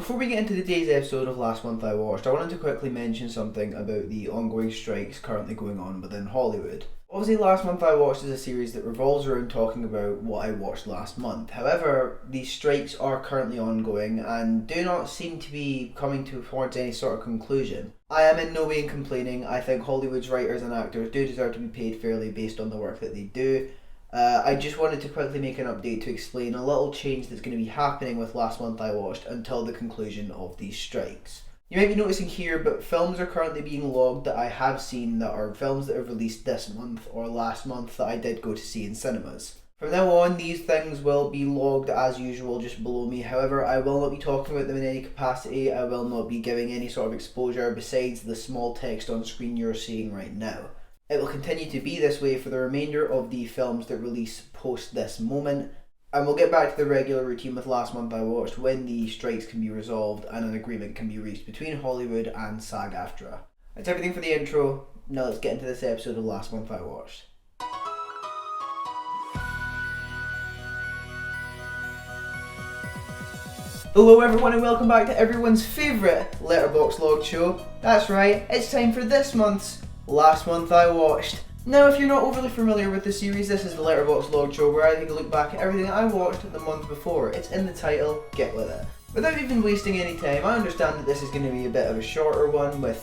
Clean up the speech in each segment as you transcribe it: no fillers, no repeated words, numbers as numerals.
before we get into today's episode of Last Month I Watched, I wanted to quickly mention something about the ongoing strikes currently going on within Hollywood. Obviously, Last Month I Watched is a series that revolves around talking about what I watched last month. However, these strikes are currently ongoing and do not seem to be coming towards any sort of conclusion. I am in no way complaining. I think Hollywood's writers and actors do deserve to be paid fairly based on the work that they do. I just wanted to quickly make an update to explain a little change that's going to be happening with Last Month I Watched until the conclusion of these strikes. You might be noticing here, but films are currently being logged that I have seen that are films that have released this month or last month that I did go to see in cinemas. From now on, these things will be logged as usual just below me. However, I will not be talking about them in any capacity. I will not be giving any sort of exposure besides the small text on screen you're seeing right now. It will continue to be this way for the remainder of the films that release post this moment, and we'll get back to the regular routine with Last Month I Watched when the strikes can be resolved and an agreement can be reached between Hollywood and SAG-AFTRA. That's everything for the intro. Now let's get into this episode of Last Month I Watched. Hello everyone and welcome back to everyone's favourite letterboxd log show. That's right, it's time for this month's Last Month I Watched. Now, if you're not overly familiar with the series, this is the letterboxd log show where I take a look back at everything I watched the month before. It's in the title, get with it. Without even wasting any time, I understand that this is going to be a bit of a shorter one with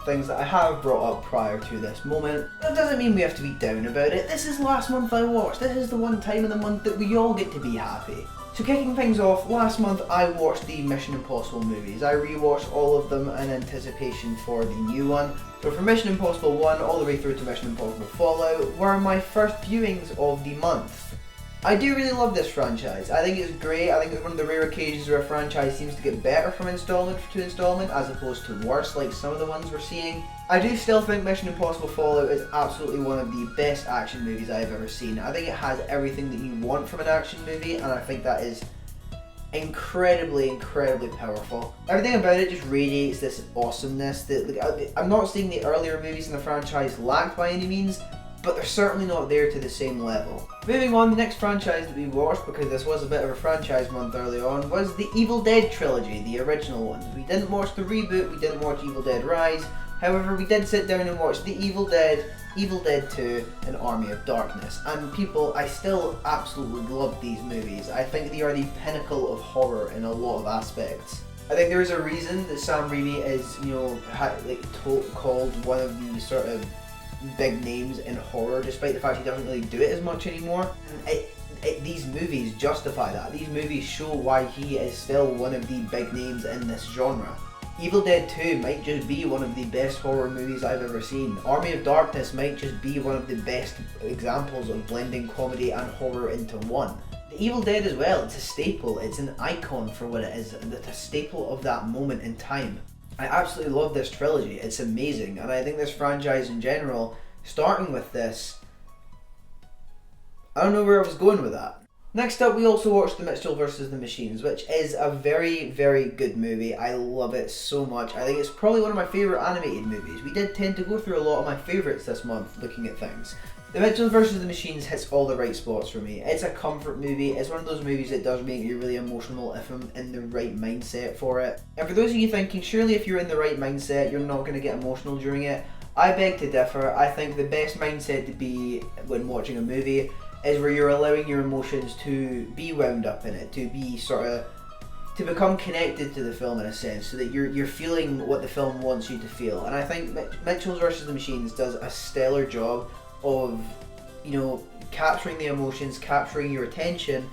things that I have brought up prior to this moment. That doesn't mean we have to be down about it. This is Last Month I Watched. This is the one time in the month that we all get to be happy. So kicking things off, last month I watched the Mission Impossible movies. I rewatched all of them in anticipation for the new one. So from Mission Impossible 1 all the way through to Mission Impossible Fallout were my first viewings of the month. I do really love this franchise. I think it's great. I think it's one of the rare occasions where a franchise seems to get better from installment to installment as opposed to worse like some of the ones we're seeing. I do still think Mission Impossible Fallout is absolutely one of the best action movies I've ever seen. I think it has everything that you want from an action movie, and I think that is incredibly powerful. Everything about it just radiates this awesomeness that I'm not saying the earlier movies in the franchise lacked by any means, but they're certainly not there to the same level. Moving on, the next franchise that we watched, because this was a bit of a franchise month early on, was the Evil Dead trilogy, the original ones. We didn't watch the reboot, we didn't watch Evil Dead Rise, however we did sit down and watch the Evil Dead 2 and Army of Darkness. And people, I still absolutely love these movies. I think they are the pinnacle of horror in a lot of aspects. I think there is a reason that Sam Raimi is, called one of the sort of big names in horror, despite the fact he doesn't really do it as much anymore. These movies justify that. These movies show why he is still one of the big names in this genre. Evil Dead 2 might just be one of the best horror movies I've ever seen. Army of Darkness might just be one of the best examples of blending comedy and horror into one. The Evil Dead as well, it's a staple, it's an icon for what it is, it's a staple of that moment in time. I absolutely love this trilogy, it's amazing, and I think this franchise in general, starting with this, I don't know where I was going with that. Next up, we also watched The Mitchell vs. the Machines, which is a very good movie. I love it so much. I think it's probably one of my favourite animated movies. We did tend to go through a lot of my favourites this month looking at things. The Mitchell vs. the Machines hits all the right spots for me. It's a comfort movie. It's one of those movies that does make you really emotional if I'm in the right mindset for it. And for those of you thinking, surely if you're in the right mindset, you're not going to get emotional during it, I beg to differ. I think the best mindset to be when watching a movie is where you're allowing your emotions to be wound up in it, to be to become connected to the film in a sense, so that you're feeling what the film wants you to feel. And I think Mitchell vs. the Machines does a stellar job of, capturing the emotions, capturing your attention,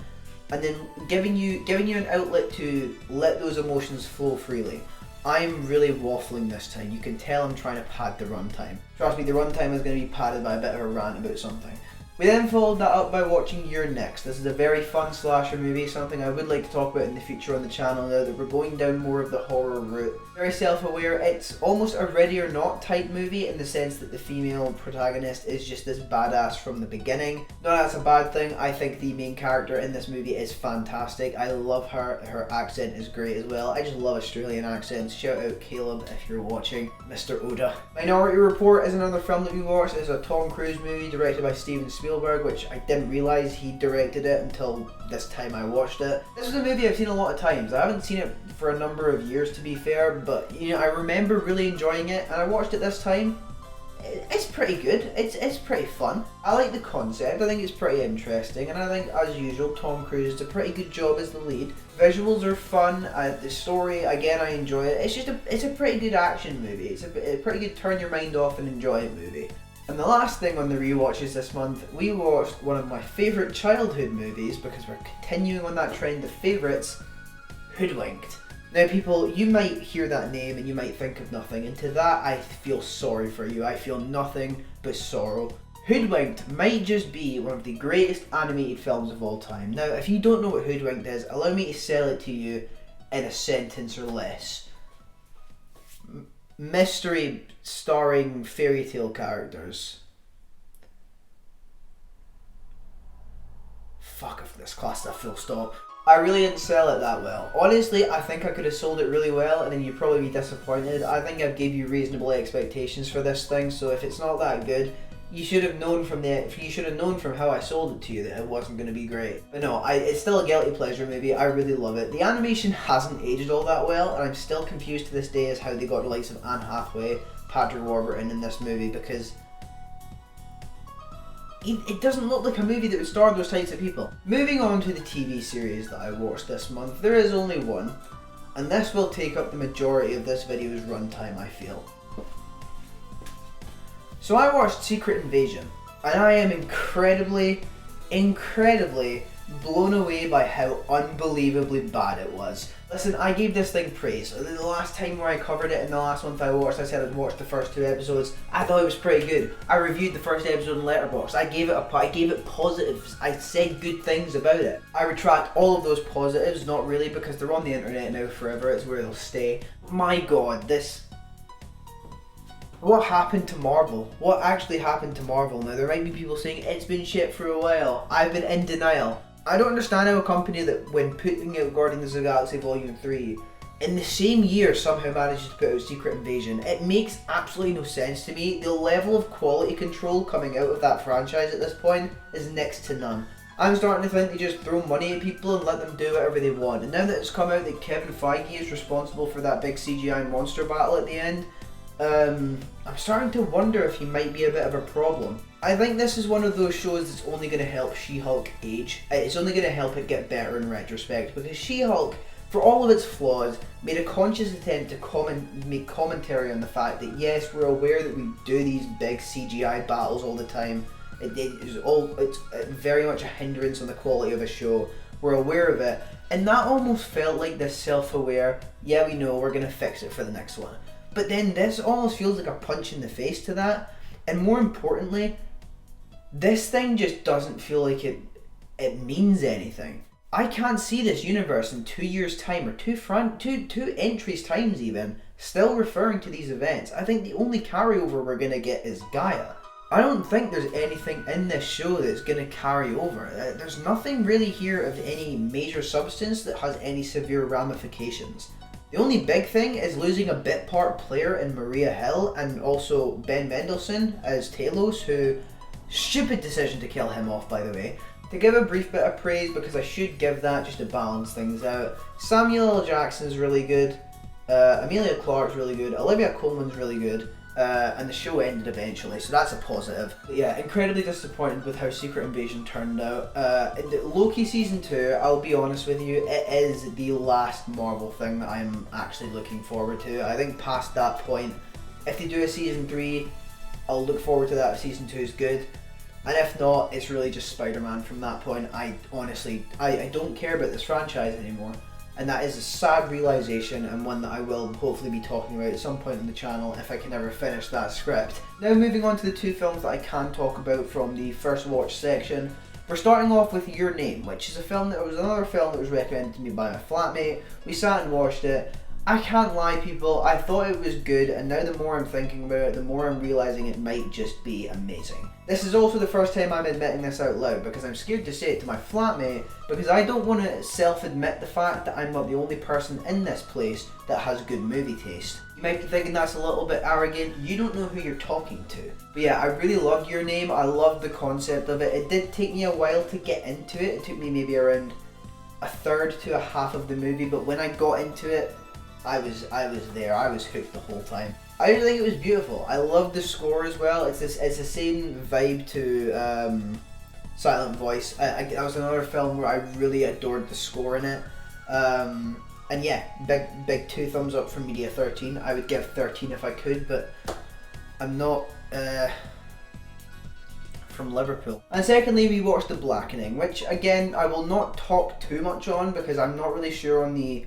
and then giving you an outlet to let those emotions flow freely. I'm really waffling this time. You can tell I'm trying to pad the runtime. Trust me, the runtime is going to be padded by a bit of a rant about something. We then followed that up by watching You're Next. This is a very fun slasher movie, something I would like to talk about in the future on the channel now that we're going down more of the horror route. Very self-aware, it's almost a Ready or Not type movie in the sense that the female protagonist is just this badass from the beginning. No, that's a bad thing. I think the main character in this movie is fantastic. I love her. Her accent is great as well. I just love Australian accents. Shout out Caleb if you're watching, Mr. Oda. Minority Report is another film that we watched. It's a Tom Cruise movie directed by Steven Spielberg. Spielberg, which I didn't realise he directed it until this time I watched it. This is a movie I've seen a lot of times. I haven't seen it for a number of years, to be fair, but I remember really enjoying it, and I watched it this time. It's pretty good. It's pretty fun. I like the concept. I think it's pretty interesting, and I think, as usual, Tom Cruise does a pretty good job as the lead. Visuals are fun. The story, again, I enjoy it. It's a pretty good action movie. It's a pretty good turn your mind off and enjoy it movie. And the last thing on the rewatches this month, we watched one of my favourite childhood movies, because we're continuing on that trend of favourites, Hoodwinked. Now people, you might hear that name and you might think of nothing, and to that I feel sorry for you. I feel nothing but sorrow. Hoodwinked might just be one of the greatest animated films of all time. Now if you don't know what Hoodwinked is, allow me to sell it to you in a sentence or less. Mystery starring fairy tale characters. Fuck, if this class that full stop. I really didn't sell it that well. Honestly, I think I could have sold it really well, and then you'd probably be disappointed. I think I've gave you reasonable expectations for this thing, so if it's not that good, you should have known from how I sold it to you that it wasn't going to be great. But no, it's still a guilty pleasure movie. I really love it. The animation hasn't aged all that well, and I'm still confused to this day as how they got the likes of Anne Hathaway, Patrick Warburton in this movie, because it doesn't look like a movie that would star those types of people. Moving on to the TV series that I watched this month, there is only one, and this will take up the majority of this video's runtime, I feel. So I watched Secret Invasion, and I am incredibly blown away by how unbelievably bad it was. Listen, I gave this thing praise. The last time where I covered it in the last month I watched, I said I'd watched the first 2 episodes. I thought it was pretty good. I reviewed the first episode in letterboxd. I gave it positives. I said good things about it. I retract all of those positives, not really, because they're on the internet now forever. It's where they'll stay. My god, what happened to Marvel? What actually happened to Marvel? Now there might be people saying it's been shit for a while. I've been in denial. I don't understand how a company that, when putting out Guardians of the Galaxy Volume 3, in the same year somehow manages to put out Secret Invasion. It makes absolutely no sense to me. The level of quality control coming out of that franchise at this point is next to none. I'm starting to think they just throw money at people and let them do whatever they want. And now that it's come out that Kevin Feige is responsible for that big CGI monster battle at the end, I'm starting to wonder if he might be a bit of a problem. I think this is one of those shows that's only going to help She-Hulk age. It's only going to help it get better in retrospect, because She-Hulk, for all of its flaws, made a conscious attempt to make commentary on the fact that yes, we're aware that we do these big CGI battles all the time. It's very much a hindrance on the quality of a show. We're aware of it, and that almost felt like this self-aware, yeah, we know, we're going to fix it for the next one. But then this almost feels like a punch in the face to that, and more importantly, this thing just doesn't feel like it means anything. I can't see this universe in 2 years' time, or two entries' times even, still referring to these events. I think the only carryover we're going to get is Gaia. I don't think there's anything in this show that's going to carry over. There's nothing really here of any major substance that has any severe ramifications. The only big thing is losing a bit part player in Maria Hill, and also Ben Mendelsohn as Talos, who, stupid decision to kill him off, by the way. To give a brief bit of praise, because I should give that just to balance things out, Samuel L. Jackson's really good, Emilia Clarke's really good, Olivia Colman's really good, and the show ended eventually, so that's a positive. But yeah, incredibly disappointed with how Secret Invasion turned out. Loki Season 2, I'll be honest with you, it is the last Marvel thing that I'm actually looking forward to. I think past that point, if they do a Season 3, I'll look forward to that if Season 2 is good. And if not, it's really just Spider-Man from that point. I don't care about this franchise anymore. And that is a sad realisation, and one that I will hopefully be talking about at some point on the channel if I can ever finish that script. Now moving on to the 2 films that I can talk about from the first watch section. We're starting off with Your Name, which is another film that was recommended to me by my flatmate. We sat and watched it. I can't lie, people, I thought it was good, and now the more I'm thinking about it, the more I'm realising it might just be amazing. This is also the first time I'm admitting this out loud, because I'm scared to say it to my flatmate, because I don't want to self-admit the fact that I'm not the only person in this place that has good movie taste. You might be thinking that's a little bit arrogant, you don't know who you're talking to. But yeah, I really loved Your Name, I loved the concept of it. It did take me a while to get into it. It took me maybe around a third to a half of the movie, but when I got into it, I was there. I was hooked the whole time. I really think it was beautiful. I love the score as well. It's the same vibe to Silent Voice. That was another film where I really adored the score in it. And yeah, big 2 thumbs up from Media 13. I would give 13 if I could, but I'm not from Liverpool. And secondly, we watched The Blackening, which again I will not talk too much on because I'm not really sure on the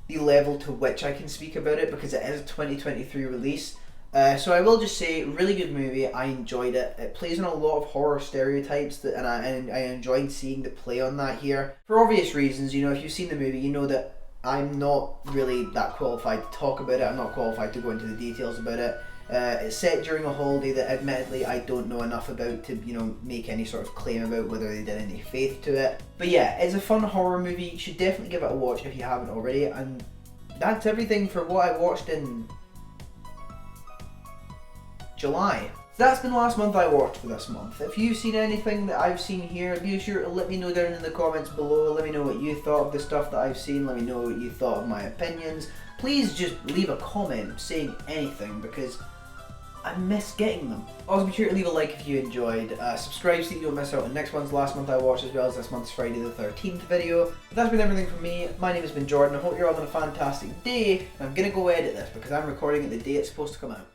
level to which I can speak about it, because it is a 2023 release. So I will just say, really good movie. I enjoyed it. It plays on a lot of horror stereotypes, and I enjoyed seeing the play on that here. For obvious reasons, you know, if you've seen the movie, you know that I'm not really that qualified to talk about it. I'm not qualified to go into the details about it. It's set during a holiday that admittedly I don't know enough about to, you know, make any sort of claim about whether they did any faith to it. But yeah, it's a fun horror movie. You should definitely give it a watch if you haven't already. And that's everything for what I watched in July. So that's been the last month I watched for this month. If you've seen anything that I've seen here, be sure to let me know down in the comments below. Let me know what you thought of the stuff that I've seen. Let me know what you thought of my opinions. Please just leave a comment saying anything, because I miss getting them. Also, be sure to leave a like if you enjoyed. Subscribe so you don't miss out on next month's last month I watched, as well as this month's Friday the 13th video. But that's been everything from me. My name has been Jordan. I hope you're all having a fantastic day. And I'm gonna go edit this because I'm recording it the day it's supposed to come out.